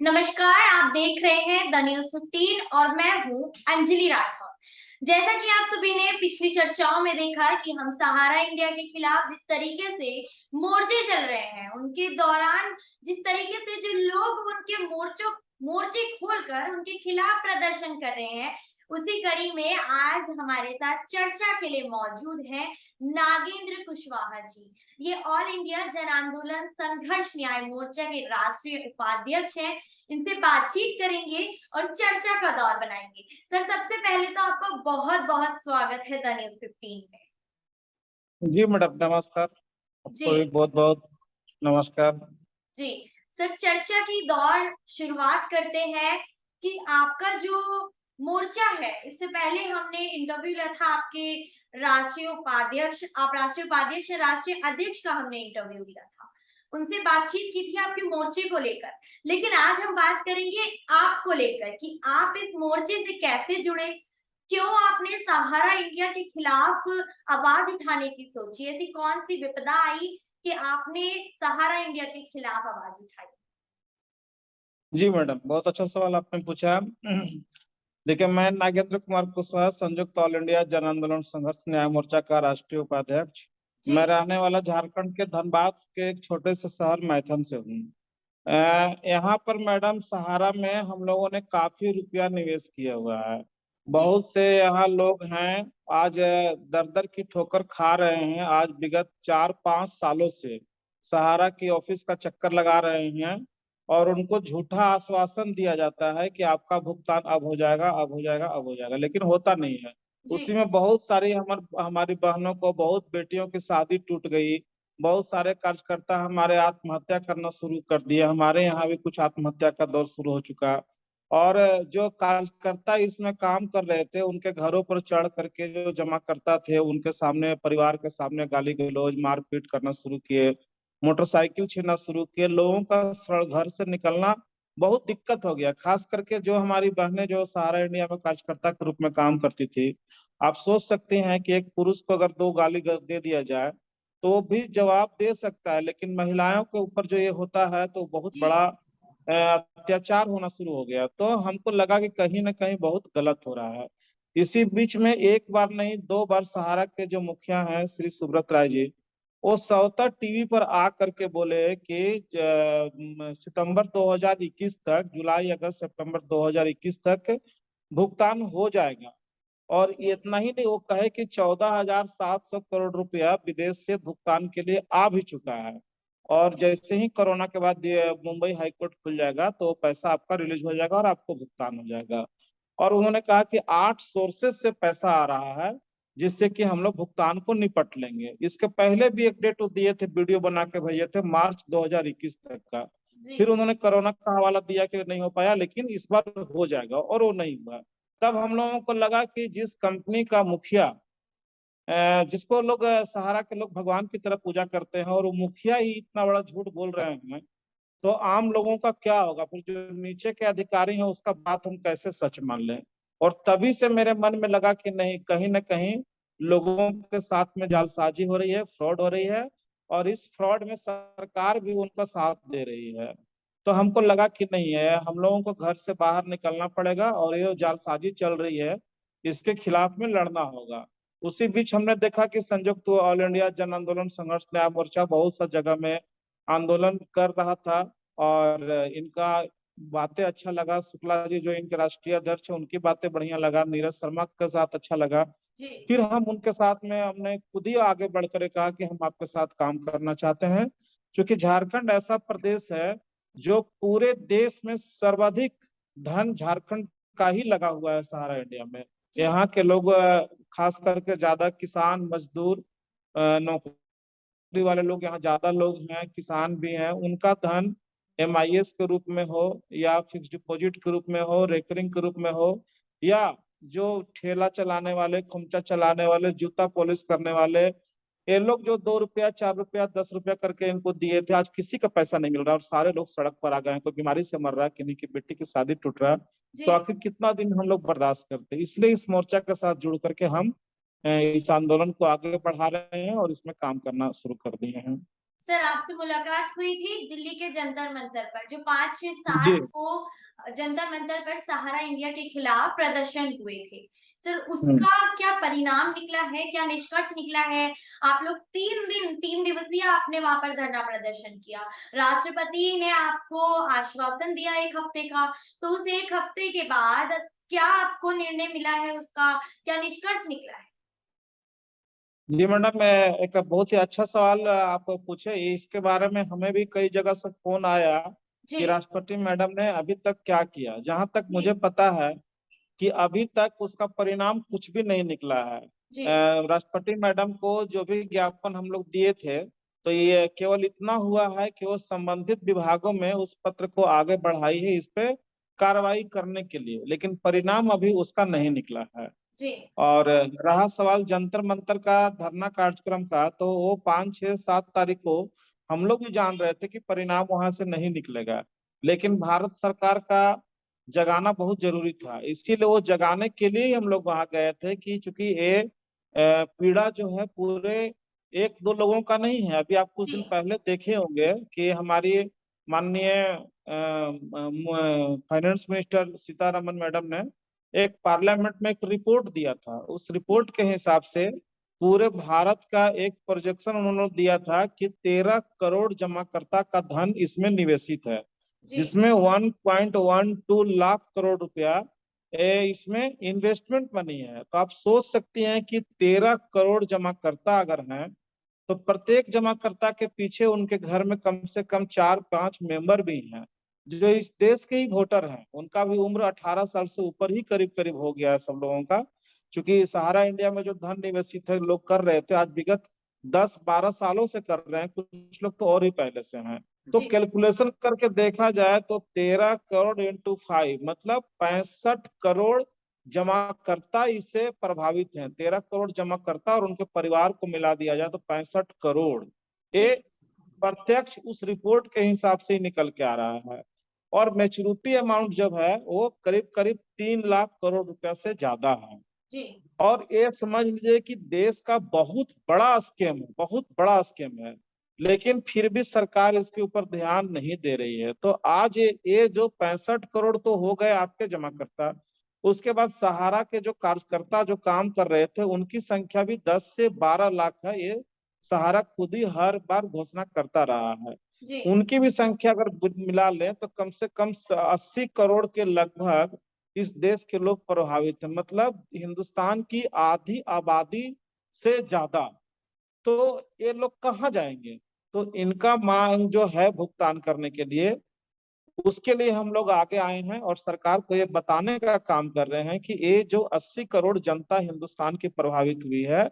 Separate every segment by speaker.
Speaker 1: नमस्कार। आप देख रहे हैं द न्यूज 15 और मैं हूं अंजलि राठौर। जैसा कि आप सभी ने पिछली चर्चाओं में देखा कि हम सहारा इंडिया के खिलाफ जिस तरीके से मोर्चे चल रहे हैं, उनके दौरान जिस तरीके से जो लोग उनके मोर्चे खोलकर उनके खिलाफ प्रदर्शन कर रहे हैं, उसी कड़ी में आज हमारे साथ चर्चा के लिए मौजूद हैं नागेंद्र कुशवाहा जी। ये ऑल इंडिया जन आंदोलन संघर्ष न्याय मोर्चा के राष्ट्रीय उपाध्यक्ष हैं। इनसे बातचीत करेंगे और चर्चा का दौर बनाएंगे। सर, सबसे पहले तो आपका बहुत बहुत स्वागत है द न्यूज 15 में।
Speaker 2: जी मैडम, नमस्कार।
Speaker 1: जी
Speaker 2: आपको भी बहुत बहुत नमस्कार।
Speaker 1: जी सर, चर्चा की दौर शुरुआत करते हैं कि आपका जो मोर्चा है, इससे पहले हमने इंटरव्यू लिया था आपके राष्ट्रीय उपाध्यक्ष, आप राष्ट्रीय उपाध्यक्ष राष्ट्रीय अध्यक्ष का हमने इंटरव्यू लिया था, उनसे बातचीत की थी आपके मोर्चे को लेकर। लेकिन आज हम बात करेंगे आपको लेकर कि आप इस मोर्चे से कैसे जुड़े, क्यों आपने सहारा इंडिया के खिलाफ आवाज उठाने की सोची, ऐसी कौन सी विपदा आई कि आपने सहारा इंडिया के खिलाफ आवाज उठाई।
Speaker 2: जी मैडम, बहुत अच्छा सवाल आपने पूछा। देखिए, मैं नागेंद्र कुमार कुशवाहा, संयुक्त ऑल इंडिया जन आंदोलन संघर्ष न्याय मोर्चा का राष्ट्रीय उपाध्यक्ष।
Speaker 1: जी
Speaker 2: मैं रहने वाला झारखंड के धनबाद के एक छोटे से शहर मैथन से हूँ। यहाँ पर मैडम सहारा में हम लोगों ने काफी रुपया निवेश किया हुआ है।
Speaker 1: जी
Speaker 2: बहुत से यहाँ लोग हैं, आज दर दर की ठोकर खा रहे हैं। आज विगत 4-5 सालों से सहारा की ऑफिस का चक्कर लगा रहे हैं और उनको झूठा आश्वासन दिया जाता है कि आपका भुगतान अब हो जाएगा, अब हो जाएगा, अब हो जाएगा, लेकिन होता नहीं है।
Speaker 1: जी
Speaker 2: उसी में बहुत सारी हमारी बहनों को, बहुत बेटियों की शादी टूट गई। बहुत सारे कार्यकर्ता हमारे आत्महत्या करना शुरू कर दिए। हमारे यहाँ भी कुछ आत्महत्या का दौर शुरू हो चुका। और जो कार्यकर्ता इसमें काम कर रहे थे, उनके घरों पर चढ़ करके जो जमाकर्ता थे, उनके सामने, परिवार के सामने गाली गलौज, मारपीट करना शुरू किए, मोटरसाइकिल छीनना शुरू किए। लोगों का घर से निकलना बहुत दिक्कत हो गया। खास करके जो हमारी बहनें जो सहारा इंडिया में कार्यकर्ता के रूप में काम करती थी, आप सोच सकते हैं कि एक पुरुष को अगर दो गाली दे दिया जाए तो वो भी जवाब दे सकता है, लेकिन महिलाओं के ऊपर जो ये होता है तो बहुत
Speaker 1: जी
Speaker 2: बड़ा अत्याचार होना शुरू हो गया। तो हमको लगा कि कहीं ना कहीं बहुत गलत हो रहा है। इसी बीच में एक बार नहीं, 2 बार सहारा के जो मुखिया हैं श्री सुब्रत राय जी, वो स्वतः टीवी पर आ करके बोले कि सितंबर 2021 तक, जुलाई अगस्त सितंबर 2021 तक भुगतान हो जाएगा। और ये इतना ही नहीं, वो कहे कि 14,700 करोड़ रुपया विदेश से भुगतान के लिए आ भी चुका है। और जैसे ही कोरोना के बाद ये मुंबई हाईकोर्ट खुल जाएगा तो पैसा आपका रिलीज हो जाएगा और आपको भुगतान हो जाएगा। और उन्होंने कहा कि 8 सोर्सेस से पैसा आ रहा है, जिससे कि हम लोग भुगतान को निपट लेंगे। इसके पहले भी एक डेट दिए थे, वीडियो बना के भेजे थे, मार्च 2021 तक का।
Speaker 1: जी
Speaker 2: फिर उन्होंने कोरोना का हवाला दिया कि नहीं हो पाया, लेकिन इस बार हो जाएगा, और वो नहीं हुआ। तब हम लोगों को लगा कि जिस कंपनी का मुखिया, जिसको लोग सहारा के लोग भगवान की तरह पूजा करते हैं, और वो मुखिया ही इतना बड़ा झूठ बोल रहे हैं, तो आम लोगों का क्या होगा? फिर जो नीचे के अधिकारी हैं उसका बात हम कैसे सच मान लें? और तभी से मेरे मन में लगा कि नहीं, कहीं ना कहीं लोगों के साथ में जालसाजी हो रही है, फ्रॉड हो रही है, और इस फ्रॉड में सरकार भी उनका साथ दे रही है। तो हमको लगा कि नहीं है, हम लोगों को घर से बाहर निकलना पड़ेगा और ये जो जालसाजी चल रही है इसके खिलाफ में लड़ना होगा। उसी बीच हमने देखा कि संयुक्त ऑल इंडिया जन आंदोलन संघर्ष न्याय मोर्चा बहुत सा जगह में आंदोलन कर रहा था, और इनका बातें अच्छा लगा। शुक्ला जी जो इनके राष्ट्रीय अध्यक्ष हैं, उनकी बातें बढ़िया लगा, नीरज शर्मा के साथ अच्छा लगा।
Speaker 1: जी
Speaker 2: फिर हम उनके साथ में, हमने खुद ही आगे बढ़कर कहा कि हम आपके साथ काम करना चाहते हैं, क्योंकि झारखंड ऐसा प्रदेश है जो पूरे देश में सर्वाधिक धन झारखंड का ही लगा हुआ है सहारा इंडिया में।
Speaker 1: जी
Speaker 2: यहाँ के लोग खास करके ज्यादा किसान, मजदूर, नौकरी वाले लोग यहाँ ज्यादा लोग हैं, किसान भी हैं। उनका धन एमआईएस के रूप में हो, या फिक्स डिपॉजिट के रूप में हो, रेकरिंग के रूप में हो, या जो ठेला चलाने वाले, खुमचा चलाने वाले, जूता पॉलिश करने वाले, ये लोग जो 2 रुपया, 4 रुपया, 10 रुपया करके इनको दिए थे, आज किसी का पैसा नहीं मिल रहा और सारे लोग सड़क पर आ गए हैं। कोई बीमारी से मर रहा है, किन्हीं की बेटी की शादी टूट रहा है।
Speaker 1: जी
Speaker 2: तो आखिर कितना दिन हम लोग बर्दाश्त करते? इसलिए इस मोर्चा के साथ जुड़ करके हम इस आंदोलन को आगे बढ़ा रहे हैं और इसमें काम करना शुरू कर दिए हैं।
Speaker 1: सर आपसे मुलाकात हुई थी दिल्ली के जंतर मंतर पर, जो 5, 6, 7
Speaker 2: जी
Speaker 1: को जंतर मंतर पर सहारा इंडिया के खिलाफ प्रदर्शन हुए थे। सर
Speaker 2: हम्म।
Speaker 1: उसका क्या परिणाम निकला है, क्या निष्कर्ष निकला है? आप लोग 3 दिवसीय आपने वहां पर धरना प्रदर्शन किया। राष्ट्रपति ने आपको आश्वासन दिया 1 हफ्ते का, तो उस 1 हफ्ते के बाद क्या आपको निर्णय मिला है, उसका क्या निष्कर्ष निकला है?
Speaker 2: जी मैडम, एक बहुत ही अच्छा सवाल आप पूछे। इसके बारे में हमें भी कई जगह से फोन आया
Speaker 1: जी,
Speaker 2: कि राष्ट्रपति मैडम ने अभी तक क्या किया। जहां तक
Speaker 1: जी,
Speaker 2: मुझे पता है कि अभी तक उसका परिणाम कुछ भी नहीं निकला है।
Speaker 1: जी,
Speaker 2: राष्ट्रपति मैडम को जो भी ज्ञापन हम लोग दिए थे, तो ये केवल इतना हुआ है कि वो संबंधित विभागों में उस पत्र को आगे बढ़ाई है इस पे कार्रवाई करने के लिए, लेकिन परिणाम अभी उसका नहीं निकला है।
Speaker 1: जी,
Speaker 2: और रहा सवाल जंतर मंतर का धरना कार्यक्रम का, तो वो 5, 6, 7 तारीख को हम लोग भी जान रहे थे कि परिणाम वहां से नहीं निकलेगा, लेकिन भारत सरकार का जगाना बहुत जरूरी था। इसीलिए वो जगाने के लिए ही हम लोग वहां गए थे कि चूंकि ये पीड़ा जो है पूरे 1, 2 लोगों का नहीं है। अभी आप कुछ
Speaker 1: जी,
Speaker 2: दिन पहले देखे होंगे कि हमारी माननीय फाइनेंस मिनिस्टर सीतारमन मैडम ने एक पार्लियामेंट में एक रिपोर्ट दिया था। उस
Speaker 1: जी,
Speaker 2: रिपोर्ट के हिसाब से पूरे भारत का एक प्रोजेक्शन उन्होंने दिया था कि 13 करोड़ जमाकर्ता का धन इसमें निवेशित है,
Speaker 1: जी,
Speaker 2: जिसमें 1.12 लाख करोड़ रुपया इसमें इन्वेस्टमेंट मनी है। तो आप सोच सकती हैं कि 13 करोड़ जमाकर्ता अगर हैं, तो प्रत्येक जमाकर्ता के पीछे उनके घर में कम से कम 4, 5 मेंबर भी हैं जो इस देश के ही वोटर हैं। उनका भी उम्र 18 साल से ऊपर ही करीब करीब हो गया है सब लोगों का। क्योंकि सहारा इंडिया में जो धन निवेशित है लोग कर रहे थे, आज विगत 10, 12 सालों से कर रहे हैं, कुछ लोग तो और ही पहले से हैं। तो
Speaker 1: जी,
Speaker 2: कैलकुलेशन करके देखा जाए तो 13 करोड़ इंटू 5 मतलब 65 करोड़ जमाकर्ता इससे प्रभावित हैं। 13 करोड़ जमाकर्ता और उनके परिवार को मिला दिया जाए तो 65 करोड़।
Speaker 1: जी,
Speaker 2: ये प्रत्यक्ष उस रिपोर्ट के हिसाब से ही निकल के आ रहा है। और मैच्योरिटी अमाउंट जब है वो करीब करीब 3 लाख करोड़ रुपया से ज्यादा है।
Speaker 1: जी,
Speaker 2: और ये समझ लीजिए कि देश का बहुत बड़ा स्कीम है, बहुत बड़ा स्कीम है, लेकिन फिर भी सरकार इसके ऊपर ध्यान नहीं दे रही है। तो आज ये जो 65 करोड़ तो हो गए आपके जमाकर्ता, उसके बाद सहारा के जो कार्यकर्ता जो काम कर रहे थे उनकी संख्या भी 10 से 12 लाख है। ये सहारा खुद ही हर बार घोषणा करता रहा है।
Speaker 1: जी,
Speaker 2: उनकी भी संख्या अगर मिला लें तो कम से कम 80 करोड़ के लगभग इस देश के लोग प्रभावित हैं, मतलब हिंदुस्तान की आधी आबादी से ज्यादा। तो ये लोग कहाँ जाएंगे? तो इनका मांग जो है भुगतान करने के लिए, उसके लिए हम लोग आगे आए हैं और सरकार को ये बताने का काम कर रहे हैं कि ये जो 80 करोड़ जनता हिंदुस्तान की प्रभावित हुई है,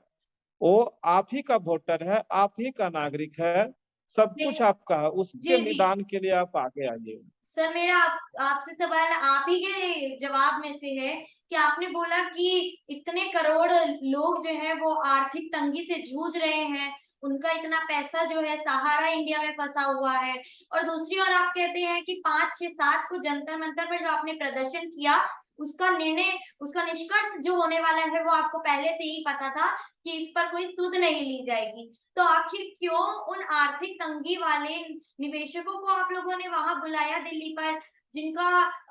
Speaker 2: वो आप ही का वोटर है, आप ही का नागरिक है, सब
Speaker 1: जी,
Speaker 2: कुछ आपका है। उसके
Speaker 1: जी,
Speaker 2: निदान के लिए आप आगे आइए।
Speaker 1: सर मेरा आपसे सवाल आप ही के जवाब में से है कि आपने बोला कि इतने करोड़ लोग जो हैं वो आर्थिक तंगी से जूझ रहे हैं, उनका इतना पैसा जो है सहारा इंडिया में फंसा हुआ है, और दूसरी ओर आप कहते हैं कि 5, 6, 7 को जंतर मंतर पर जो आपने प्रदर्शन किया, उसका निर्णय, उसका निष्कर्ष जो होने वाला है वो आपको पहले से ही पता था कि इस पर कोई सुध नहीं ली जाएगी। तो आखिर क्यों उन आर्थिक तंगी वाले निवेशकों को आप लोगों ने वहां बुलाया दिल्ली पर, जिनका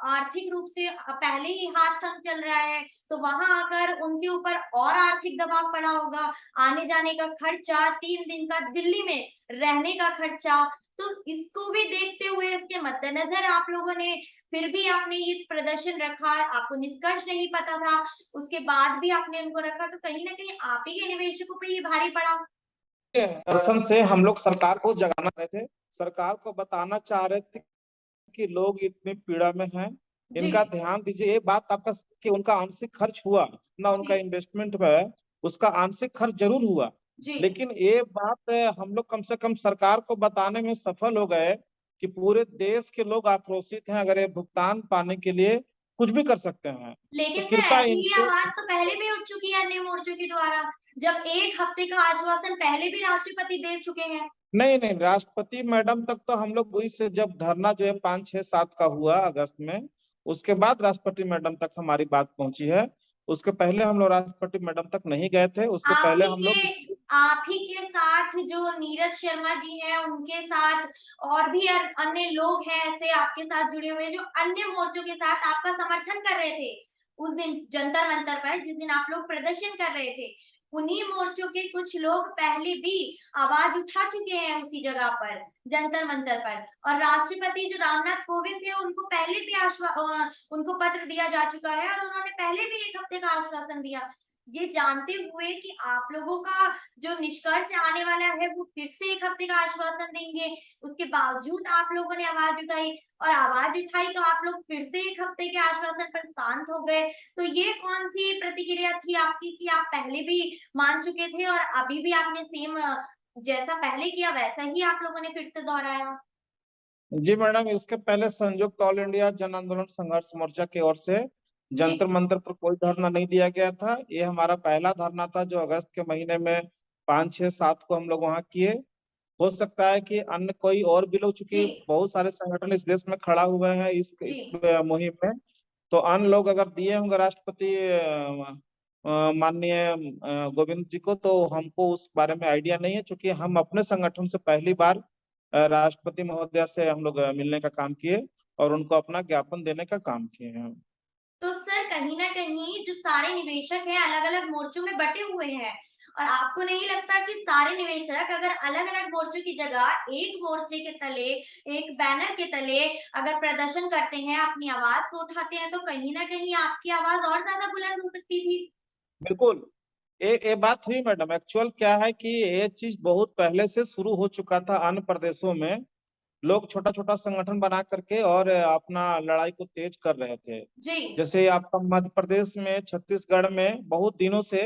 Speaker 1: आर्थिक रूप से पहले ही हाथ तंग चल रहा है, तो वहां आकर उनके ऊपर और आर्थिक दबाव पड़ा होगा, आने जाने का खर्चा, 3 दिन का दिल्ली में रहने का खर्चा। तो इसको भी देखते हुए, इसके मद्देनजर आप लोगों ने फिर भी आपने ये प्रदर्शन रखा, आपको निष्कर्ष नहीं पता था, उसके बाद भी आपने उनको रखा, तो कहीं ना कहीं आप ही के निवेशकों पे ये भारी पड़ा।
Speaker 2: दर्शन से हम लोग सरकार को जगाना रहे थे, सरकार को बताना चाह रहे थे कि लोग इतनी पीड़ा में हैं,
Speaker 1: जी,
Speaker 2: इनका ध्यान दीजिए। ये बात आपका कि उनका आंशिक खर्च हुआ, जितना उनका
Speaker 1: जी,
Speaker 2: इन्वेस्टमेंट है उसका आंशिक खर्च जरूर हुआ,
Speaker 1: जी,
Speaker 2: लेकिन ये बात हम लोग कम से कम सरकार को बताने में सफल हो गए कि पूरे देश के लोग आक्रोशित हैं, अगर ये भुगतान पाने के लिए कुछ भी कर सकते हैं। तो
Speaker 1: लेकिन सर
Speaker 2: कृपया
Speaker 1: ऐसी ही
Speaker 2: इनसे
Speaker 1: आवाज तो पहले भी उठ चुकी है अन्य मोर्चों के द्वारा, जब 1 हफ्ते का आश्वासन पहले भी राष्ट्रपति दे चुके हैं।
Speaker 2: नहीं नहीं, राष्ट्रपति मैडम तक तो हम लोग वही से जब धरना जो है 5, 6, 7 का हुआ अगस्त में, उसके बाद राष्ट्रपति मैडम तक हमारी बात पहुंची है। उसके पहले हम लोग राष्ट्रपति मैडम तक नहीं गए थे। उसके
Speaker 1: आप
Speaker 2: पहले
Speaker 1: ही
Speaker 2: हम
Speaker 1: के
Speaker 2: लोग
Speaker 1: आप ही के साथ जो नीरज शर्मा जी हैं, उनके साथ और भी अन्य लोग हैं ऐसे आपके साथ जुड़े हुए जो अन्य मोर्चों के साथ आपका समर्थन कर रहे थे उस दिन जंतर मंतर पर, जिस दिन आप लोग प्रदर्शन कर रहे थे। उन्हीं मोर्चों के कुछ लोग पहले भी आवाज उठा चुके हैं उसी जगह पर, जंतर मंतर पर। और राष्ट्रपति जो रामनाथ कोविंद थे उनको पहले भी उनको पत्र दिया जा चुका है और उन्होंने पहले भी 1 हफ्ते का आश्वासन दिया। ये जानते हुए कि आप लोगों का जो निष्कर्ष आने वाला है वो फिर से 1 हफ्ते का आश्वासन देंगे, उसके बावजूद आप लोगों ने आवाज उठाई, और आवाज उठाई तो आप लोग फिर से 1 हफ्ते के आश्वासन पर शांत हो गए। तो ये कौन-सी प्रतिक्रिया थी आपकी कि आप पहले भी मान चुके थे और अभी भी आपने सेम जैसा पहले किया वैसा ही आप लोगों ने फिर से दोहराया?
Speaker 2: जी मैडम, इसके पहले संयुक्त ऑल इंडिया जन आंदोलन संघर्ष मोर्चा की ओर से
Speaker 1: जी,
Speaker 2: जंतर मंतर पर कोई धरना नहीं दिया गया था। ये हमारा पहला धरना था जो अगस्त के महीने में 5, 6, 7 को हम लोग वहाँ किए। हो सकता है कि अन्य कोई और भी लोग,
Speaker 1: जी,
Speaker 2: चूंकि बहुत सारे संगठन इस देश में खड़ा हुए हैं
Speaker 1: जी,
Speaker 2: इस मुहिम में, तो अन्य लोग अगर दिए होंगे राष्ट्रपति माननीय गोविंद जी को, तो हमको उस बारे में आइडिया नहीं है, क्योंकि हम अपने संगठन से पहली बार राष्ट्रपति महोदया से हम लोग मिलने का काम किए और उनको अपना ज्ञापन देने का काम किए हैं।
Speaker 1: तो सर कहीं न कहीं जो सारे निवेशक हैं अलग-अलग मोर्चों में बँटे हुए हैं और आपको नहीं लगता कि सारे निवेशक अगर अलग-अलग मोर्चों की जगह एक मोर्चे के तले, एक बैनर के तले अगर प्रदर्शन करते हैं, अपनी आवाज़ को उठाते हैं, तो कहीं न कहीं आपकी आवाज़ और ज़्यादा बुलंद हो सकती थी?
Speaker 2: बिल्कुल। ये बात हुई मैडम। एक्चुअल क्या है कि ये चीज बहुत पहले से शुरू हो चुका था अन्य प्रदेशों में। लोग छोटा छोटा संगठन बना करके और अपना लड़ाई को तेज कर रहे थे।
Speaker 1: जी,
Speaker 2: जैसे आपका मध्य प्रदेश में, छत्तीसगढ़ में बहुत दिनों से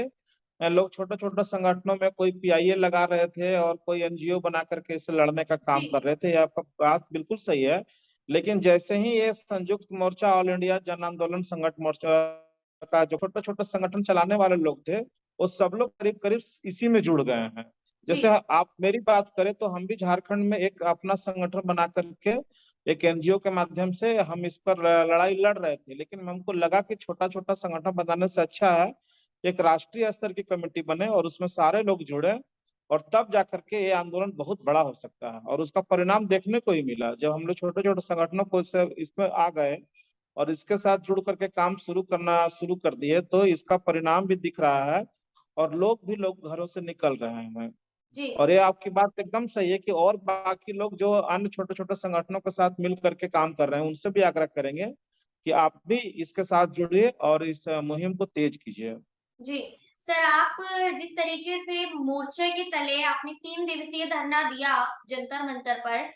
Speaker 2: लोग छोटे छोटे संगठनों में कोई पीआईए लगा रहे थे और कोई एनजीओ बना करके इससे लड़ने का काम कर
Speaker 1: जी,
Speaker 2: रहे थे। ये आपका बात बिल्कुल सही है। लेकिन जैसे ही ये संयुक्त मोर्चा ऑल इंडिया जन आंदोलन संगठन मोर्चा का जो छोटे छोटे संगठन चलाने वाले लोग थे, वो सब लोग करीब करीब इसी में जुड़ गए हैं।
Speaker 1: जी,
Speaker 2: जैसे आप मेरी बात करें तो हम भी झारखंड में एक अपना संगठन बना करके एक एनजीओ के माध्यम से हम इस पर लड़ाई लड़ रहे थे, लेकिन हमको लगा कि छोटा छोटा संगठन बनाने से अच्छा है एक राष्ट्रीय स्तर की कमेटी बने और उसमें सारे लोग जुड़े, और तब जाकर के ये आंदोलन बहुत बड़ा हो सकता है। और उसका परिणाम देखने को ही मिला जब हम लोग छोटे छोटे संगठनों को इसमें आ गए और इसके साथ जुड़ करके काम शुरू करना शुरू कर दिए, तो इसका परिणाम भी दिख रहा है और लोग घरों से निकल रहे हैं।
Speaker 1: जी।
Speaker 2: और ये आपकी बात एकदम सही है कि और बाकी लोग जो अन्य छोटे छोटे संगठनों के साथ मिल करके काम कर रहे हैं, उनसे भी आग्रह करेंगे कि आप भी इसके साथ जुड़िए और इस मुहिम को तेज कीजिए।
Speaker 1: जी, सर आप जिस तरीके से मोर्चे के तले आपने 3 दिवसीय धरना दिया जंतर मंतर पर,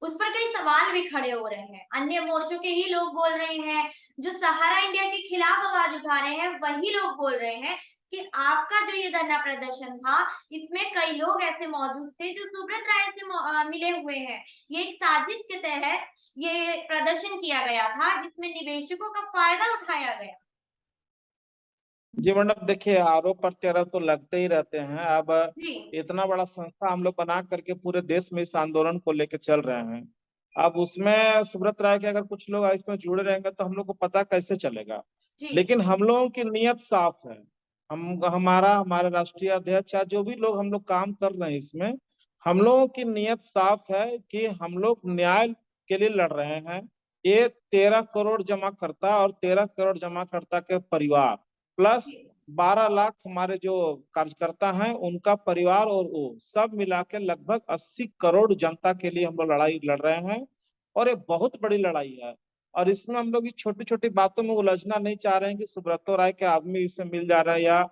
Speaker 1: उस पर कई सवाल भी खड़े हो रहे हैं। अन्य मोर्चों के ही लोग बोल रहे हैं, जो सहारा इंडिया के खिलाफ आवाज उठा रहे हैं, वही लोग बोल रहे हैं कि आपका जो ये धरना प्रदर्शन था, इसमें कई लोग ऐसे मौजूद थे जो सुब्रत राय से मिले हुए हैं। ये एक साजिश के तहत ये प्रदर्शन किया गया था, जिसमें निवेशकों का फायदा उठाया गया।
Speaker 2: जी मैडम, देखिए आरोप प्रत्यारोप तो लगते ही रहते हैं। अब
Speaker 1: जी,
Speaker 2: इतना बड़ा संस्था हम लोग बना करके पूरे देश में इस आंदोलन को लेकर चल रहे हैं। अब उसमें सुब्रत राय के अगर कुछ लोग इसमें जुड़े रहेंगे तो हम लोग को पता कैसे चलेगा।
Speaker 1: जी,
Speaker 2: लेकिन हम लोगों की नीयत साफ है। हमारे राष्ट्रीय अध्यक्ष या जो भी लोग हम लोग काम कर रहे हैं इसमें, हम लोगों की नीयत साफ है कि हम लोग न्याय के लिए लड़ रहे हैं। ये 13 करोड़ जमाकर्ता और 13 करोड़ जमाकर्ता के परिवार प्लस
Speaker 1: जी,
Speaker 2: 12 लाख हमारे जो कार्यकर्ता हैं उनका परिवार, और वो सब मिला के लगभग 80 करोड़ जनता के लिए हम लोग लड़ाई लड़ रहे हैं। और ये बहुत बड़ी लड़ाई है। और इसमें हम लोग इस छोटी छोटी बातों में उलझना नहीं चाह रहे हैं कि सुब्रतो राय के आदमी इससे मिल जा रहे हैं या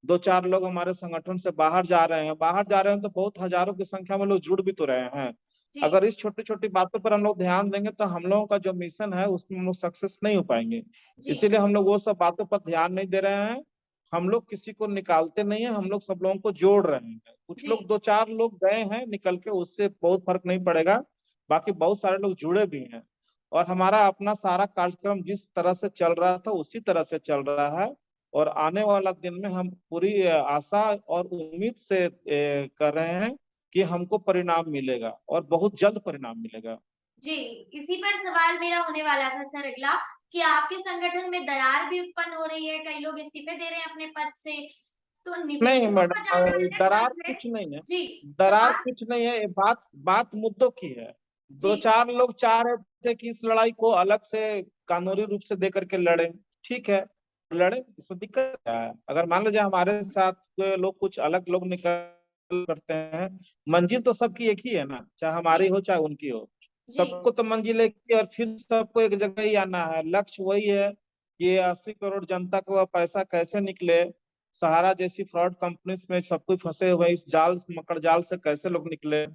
Speaker 2: दो चार लोग हमारे संगठन से बाहर जा रहे हैं। बाहर जा रहे हैं तो बहुत हजारों की संख्या में लोग जुड़ भी तो रहे हैं।
Speaker 1: जी,
Speaker 2: अगर इस छोटी छोटी बातों पर हम लोग ध्यान देंगे तो हम लोगों का जो मिशन है उसमें हम लोग सक्सेस नहीं हो पाएंगे।
Speaker 1: जी,
Speaker 2: इसीलिए हम लोग वो सब बातों पर ध्यान नहीं दे रहे हैं। हम लोग किसी को निकालते नहीं है, हम लोग सब लोगों को जोड़ रहे हैं। कुछ
Speaker 1: जी,
Speaker 2: लोग दो चार लोग गए हैं निकल के, उससे बहुत फर्क नहीं पड़ेगा। बाकी बहुत सारे लोग जुड़े भी हैं। और हमारा अपना सारा कार्यक्रम जिस तरह से चल रहा था उसी तरह से चल रहा है। और आने वाला दिन में हम पूरी आशा और उम्मीद से कर रहे हैं कि हमको परिणाम मिलेगा और बहुत जल्द परिणाम मिलेगा।
Speaker 1: जी। इसी पर सवाल मेरा होने वाला था सर अगला कि आपके संगठन में दरार भी उत्पन्न हो रही है, कई लोग इस्तीफे दे रहे हैं अपने पद से। तो
Speaker 2: नहीं
Speaker 1: निवेशकों का
Speaker 2: मैडम,
Speaker 1: जाना अलग
Speaker 2: दरार
Speaker 1: बात है।
Speaker 2: कुछ नहीं है।
Speaker 1: जी।
Speaker 2: दरार
Speaker 1: सवाल।
Speaker 2: कुछ नहीं है, ये बात बात मुद्दों की है।
Speaker 1: जी।
Speaker 2: दो चार लोग चाह रहे थे कि इस लड़ाई को अलग से कानूनी रूप से दे करके लड़े। ठीक है, लड़े, इसमें दिक्कत क्या है? अगर मान लीजिए हमारे साथ कोई लोग कुछ अलग लोग निकल करते हैं, मंजिल तो सबकी एक ही है ना, चाहे
Speaker 1: जी।
Speaker 2: हमारी हो चाहे उनकी हो।
Speaker 1: जी।
Speaker 2: सबको तो मंजिल एक ही है, और फिर सबको एक जगह ही आना है। लक्ष्य वही है कि 80 करोड़ जनता को वह पैसा कैसे निकले, सहारा जैसी फ्रॉड कंपनीज में सब कोई फंसे हुए हैं, इस जाल मकड़ जाल से कैसे लोग निकले।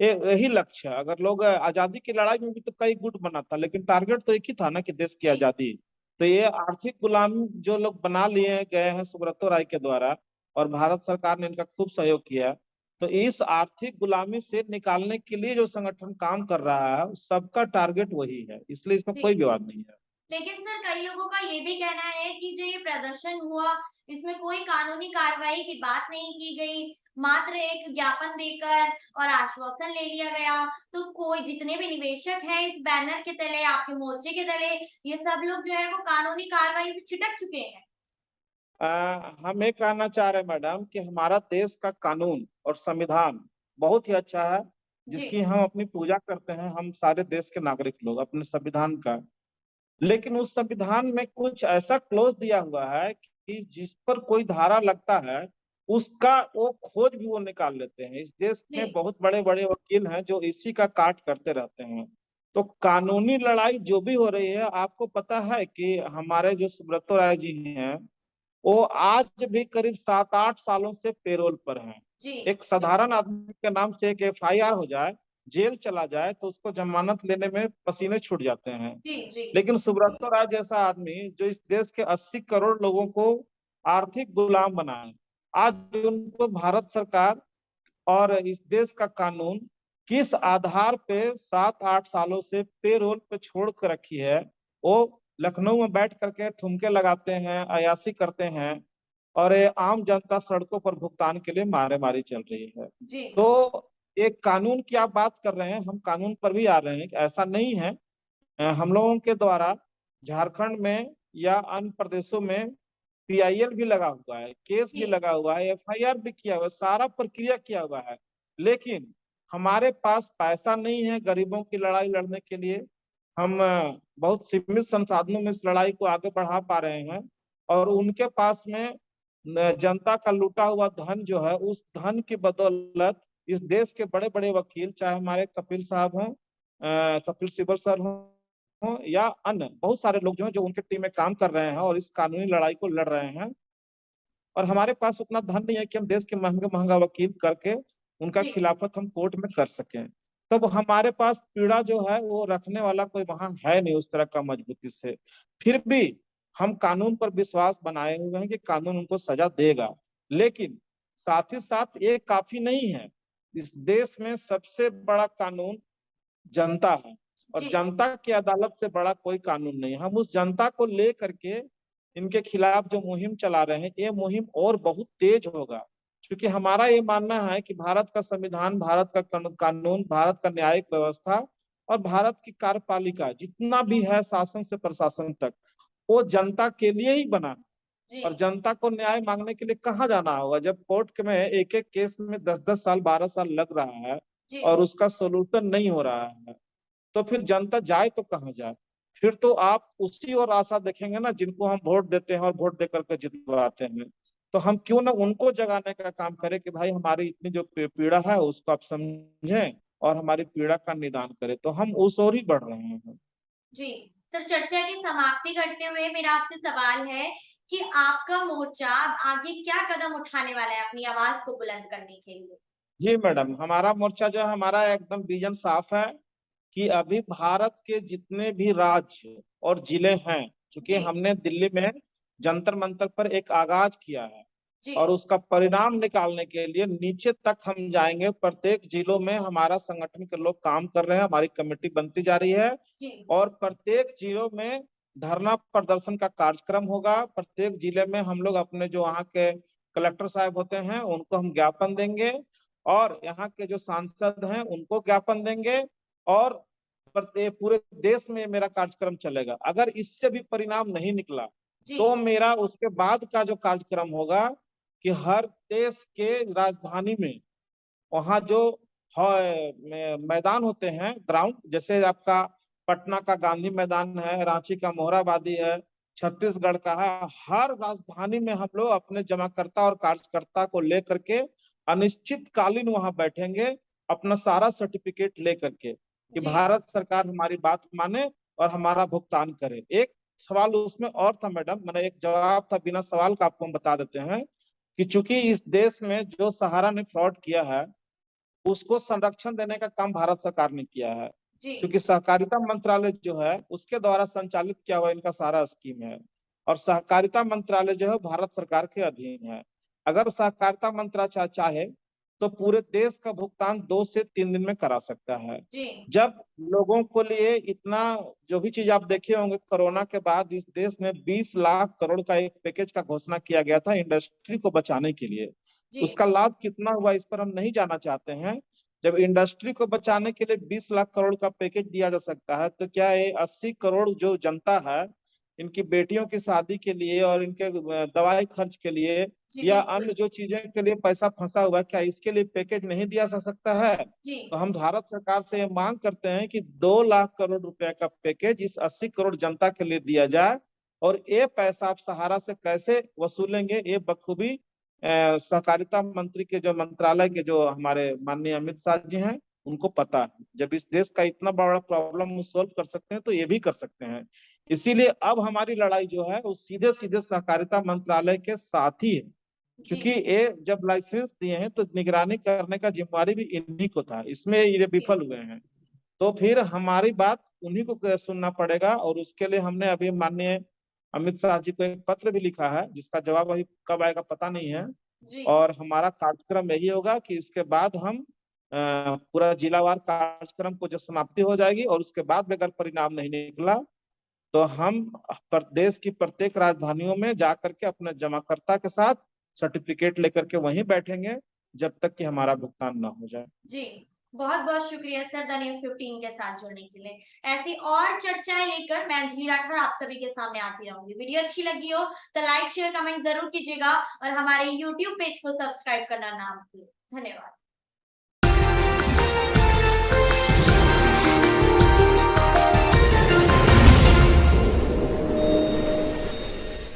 Speaker 2: यही लक्ष्य है। अगर लोग आजादी की लड़ाई में भी तो कई गुट बना था, लेकिन टारगेट तो एक ही था ना, कि देश की
Speaker 1: जी।
Speaker 2: आजादी। तो ये आर्थिक गुलामी जो लोग बना लिए गए हैं सुब्रतो राय के द्वारा, और भारत सरकार ने इनका खूब सहयोग किया, तो इस आर्थिक गुलामी से निकालने के लिए जो संगठन काम कर रहा है, उस सबका टारगेट वही है, इसलिए इसमें
Speaker 1: जी।
Speaker 2: कोई विवाद नहीं है।
Speaker 1: लेकिन सर कई लोगों का ये भी कहना है कि जो ये प्रदर्शन हुआ इसमें कोई कानूनी कार्रवाई की बात नहीं की गई, मात्र एक ज्ञापन देकर और आश्वासन ले लिया गया। तो कोई जितने भी निवेशक हैं इस बैनर के तले, आपके मोर्चे के तले, ये सब लोग जो है वो कानूनी कार्रवाई से छिटक चुके हैं।
Speaker 2: हम ये कहना चाह रहे हैं मैडम कि हमारा देश का कानून और संविधान बहुत ही अच्छा है,
Speaker 1: जी।
Speaker 2: जिसकी हम अपनी पूजा करते हैं, हम सारे देश के नागरिक लोग अपने संविधान का। लेकिन उस संविधान में कुछ ऐसा क्लोज दिया हुआ है कि जिस पर कोई धारा लगता है, उसका वो खोज भी वो निकाल लेते हैं। इस देश
Speaker 1: जी।
Speaker 2: में बहुत बड़े बड़े वकील हैं जो इसी का काट करते रहते हैं। तो कानूनी लड़ाई जो भी हो रही है, आपको पता है कि हमारे जो सुब्रतो राय जी हैं, वो आज भी करीब 7-8 सालों से पेरोल पर हैं।
Speaker 1: जी।
Speaker 2: एक साधारण आदमी के नाम से एक एफआईआर हो जाए, जेल चला जाए, तो उसको जमानत लेने में पसीने छूट जाते हैं।
Speaker 1: जी। जी।
Speaker 2: लेकिन सुब्रतो राय जैसा आदमी जो इस देश के 80 करोड़ लोगों को आर्थिक गुलाम बनाए, आज उनको भारत सरकार और इस देश का कानून किस आधार पे 7-8 सालों से पेरोल पे छोड़ कर रखी है। वो लखनऊ में बैठ करके ठुमके लगाते हैं, अयासी करते हैं, और ये आम जनता सड़कों पर भुगतान के लिए मारे मारी चल रही है।
Speaker 1: जी।
Speaker 2: तो एक कानून की आप बात कर रहे हैं, हम कानून पर भी आ रहे हैं कि ऐसा नहीं है। हम लोगों के द्वारा झारखंड में या अन्य प्रदेशों में पीआईएल भी लगा हुआ है, केस भी
Speaker 1: जी।
Speaker 2: लगा हुआ है, एफआईआर भी किया हुआ है, सारा प्रक्रिया किया हुआ है। लेकिन हमारे पास पैसा नहीं है गरीबों की लड़ाई लड़ने के लिए। हम बहुत सीमित संसाधनों में इस लड़ाई को आगे बढ़ा पा रहे हैं, और उनके पास में जनता का लूटा हुआ धन जो है, उस धन की बदौलत इस देश के बड़े बड़े वकील, चाहे हमारे कपिल साहब हों, कपिल सिब्बल सर हों, या अन्य बहुत सारे लोग जो हैं, जो उनके टीम में काम कर रहे हैं और इस कानूनी लड़ाई को लड़ रहे हैं। और हमारे पास उतना धन नहीं है कि हम देश के महंगे महंगा वकील करके उनका
Speaker 1: जी।
Speaker 2: खिलाफत हम कोर्ट में कर सकें। तब हमारे पास पीड़ा जो है वो रखने वाला कोई वहां है नहीं उस तरह का मजबूती से। फिर भी हम कानून पर विश्वास बनाए हुए हैं कि कानून उनको सजा देगा। लेकिन साथ ही साथ ये काफी नहीं है। इस देश में सबसे बड़ा कानून जनता है, और
Speaker 1: जी।
Speaker 2: जनता की अदालत से बड़ा कोई कानून नहीं है। हम उस जनता को ले करके इनके खिलाफ जो मुहिम चला रहे हैं, ये मुहिम और बहुत तेज होगा। क्योंकि हमारा ये मानना है कि भारत का संविधान, भारत का कानून, भारत का न्यायिक व्यवस्था और भारत की कार्यपालिका जितना भी है, शासन से प्रशासन तक, वो जनता के लिए ही बना है।
Speaker 1: जी।
Speaker 2: और जनता को न्याय मांगने के लिए कहाँ जाना होगा, जब कोर्ट में एक एक केस में 10-10 साल, 12 साल लग रहा है,
Speaker 1: जी।
Speaker 2: और उसका सोल्यूशन नहीं हो रहा है। तो फिर जनता जाए तो कहाँ जाए? फिर तो आप उसी और आशा देखेंगे ना, जिनको हम वोट देते हैं और वोट देकर के जितवाते हैं। तो हम क्यों ना उनको जगाने का काम करें कि भाई हमारी इतनी जो पीड़ा है उसको आप समझें, और हमारी पीड़ा का निदान करें। तो हम उस ओर ही बढ़ रहे हैं।
Speaker 1: जी। सर चर्चा की समाप्ति करते हुए मेरा आपसे सवाल है कि आपका मोर्चा अब आगे क्या कदम उठाने वाला है अपनी आवाज को बुलंद करने के लिए?
Speaker 2: जी मैडम, हमारा मोर्चा जो है, हमारा एकदम विजन साफ है कि अभी भारत के जितने भी राज्य और जिले हैं, चूंकि
Speaker 1: जी।
Speaker 2: हमने दिल्ली में जंतर मंतर पर एक आगाज किया है,
Speaker 1: जी।
Speaker 2: और उसका परिणाम निकालने के लिए नीचे तक हम जाएंगे। प्रत्येक जिलों में हमारा संगठन के लोग काम कर रहे हैं, हमारी कमेटी बनती जा रही है,
Speaker 1: जी।
Speaker 2: और प्रत्येक जिलों में धरना प्रदर्शन का कार्यक्रम होगा। प्रत्येक जिले में हम लोग अपने जो वहाँ के कलेक्टर साहब होते हैं उनको हम ज्ञापन देंगे, और यहाँ के जो सांसद हैं उनको ज्ञापन देंगे, और पूरे देश में मेरा कार्यक्रम चलेगा। अगर इससे भी परिणाम नहीं निकला,
Speaker 1: जी।
Speaker 2: तो मेरा उसके बाद का जो कार्यक्रम होगा कि हर देश के राजधानी में वहाँ जो मैदान होते हैं, ग्राउंड, जैसे आपका पटना का गांधी मैदान है, रांची का मोरहाबादी है, छत्तीसगढ़ का है, हर राजधानी में हम लोग अपने जमाकर्ता और कार्यकर्ता को लेकर के अनिश्चितकालीन वहां बैठेंगे, अपना सारा सर्टिफिकेट लेकर के, कि
Speaker 1: जी
Speaker 2: भारत सरकार हमारी बात माने और हमारा भुगतान करे। एक सवाल उसमें और था मैडम, मैंने एक जवाब था, बिना सवाल का आपको हम बता देते हैं कि चूंकि इस देश में जो सहारा ने फ्रॉड किया है उसको संरक्षण देने का काम भारत सरकार ने किया है,
Speaker 1: जी
Speaker 2: क्योंकि सहकारिता मंत्रालय जो है उसके द्वारा संचालित किया हुआ इनका सारा स्कीम है, और सहकारिता मंत्रालय जो है भारत सरकार के अधीन है। अगर सहकारिता मंत्रालय चाहे तो पूरे देश का भुगतान 2 से 3 दिन में करा सकता है।
Speaker 1: जी
Speaker 2: जब लोगों को लिए इतना, जो भी चीज आप देखे होंगे, कोरोना के बाद इस देश में 20 लाख करोड़ का एक पैकेज का घोषणा किया गया था इंडस्ट्री को बचाने के लिए।
Speaker 1: जी
Speaker 2: उसका लाभ कितना हुआ इस पर हम नहीं जाना चाहते हैं। जब इंडस्ट्री को बचाने के लिए 20 लाख करोड़ का पैकेज दिया जा सकता है, तो क्या ये 80 करोड़ जो जनता है, इनकी बेटियों की शादी के लिए और इनके दवाई खर्च के लिए
Speaker 1: जी
Speaker 2: या
Speaker 1: बिल्कुल
Speaker 2: अन्य जो चीजें के लिए पैसा फंसा हुआ है, क्या इसके लिए पैकेज नहीं दिया जा सकता है?
Speaker 1: जी
Speaker 2: तो हम भारत सरकार से ये मांग करते हैं कि 2 लाख करोड़ रुपए का पैकेज इस 80 करोड़ जनता के लिए दिया जाए, और ये पैसा आप सहारा से कैसे वसूलेंगे ये बखूबी सहकारिता मंत्री के जो मंत्रालय के जो हमारे माननीय अमित शाह जी हैं उनको पता है। जब इस देश का इतना बड़ा प्रॉब्लम सोल्व कर सकते हैं तो ये भी कर सकते हैं। इसीलिए अब हमारी लड़ाई जो है वो सीधे सीधे सहकारिता मंत्रालय के साथ ही है,
Speaker 1: जी
Speaker 2: क्योंकि ये जब लाइसेंस दिए हैं तो निगरानी करने का जिम्मेवारी भी इन्हीं को था, इसमें ये
Speaker 1: जी
Speaker 2: विफल हुए हैं। तो फिर हमारी बात उन्हीं को सुनना पड़ेगा, और उसके लिए हमने अभी माननीय अमित शाह जी को एक पत्र भी लिखा है, जिसका जवाब अभी कब आएगा पता नहीं है।
Speaker 1: जी
Speaker 2: और हमारा कार्यक्रम यही होगा कि इसके बाद हम पूरा जिलावार कार्यक्रम को जब समाप्ति हो जाएगी और उसके बाद भी अगर परिणाम नहीं निकला तो हम प्रदेश की प्रत्येक राजधानियों में जाकर के अपने जमाकर्ता के साथ सर्टिफिकेट लेकर के वहीं बैठेंगे जब तक कि हमारा भुगतान ना हो जाए।
Speaker 1: जी बहुत बहुत शुक्रिया सर द न्यूज़ 15 के साथ जुड़ने के लिए। ऐसी और चर्चाएं लेकर मैं अंजलि राठौर आप सभी के सामने आती रहूंगी। वीडियो अच्छी लगी हो तो लाइक शेयर कमेंट जरूर कीजिएगा और हमारे यूट्यूब पेज को सब्सक्राइब करना ना भूलिए। धन्यवाद।